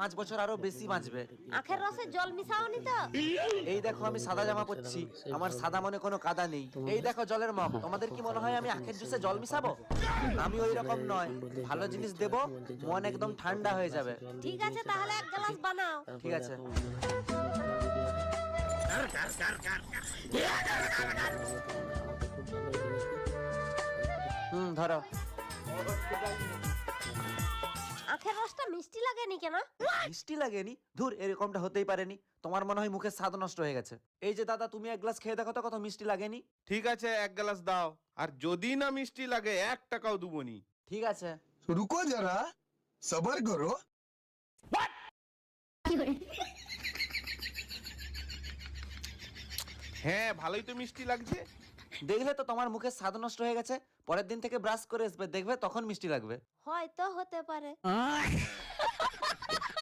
5 বছর আরো বেশি বাঁচবে। আখের রসে জল মিশাওনি তো? এই দেখো আমি সাদা জামা পরছি, আমার সাদা মনে কোনো কাদা নেই। এই দেখো জলের মগ, তোমাদের কি মনে হয় আমি আখের জুসে জল মিশাবো? আমি ওই রকম নয়, ভালো জিনিস দেবো, মন একদম ঠান্ডা হয়ে যাবে। ঠিক আছে তাহলে এক গ্লাস বানাও। ঠিক আছে। ধরো। আখের রসটা মিষ্টি লাগেনি কেন? মিষ্টি লাগেনি? ধুর, এরকমটা হতেই পারেনি। তোমার মনে হয় মুখের স্বাদ নষ্ট হয়ে গেছে। এই যে দাদা, তুমি এক গ্লাস খেয়ে দেখো তো কত মিষ্টি লাগেনি। ঠিক আছে, এক গ্লাস দাও। আর যদি না মিষ্টি লাগে 1 টাকাও দুবনি। ঠিক আছে। रुको जरा सबर करो। হ্যাঁ, ভালোই তো মিষ্টি লাগছে। দেখলে তো তোমার মুখের স্বাদ নষ্ট হয়ে গেছে। পরের দিন থেকে ব্রাশ করে আসবে, দেখবে তখন মিষ্টি লাগবে। হয়তো হতে পারে।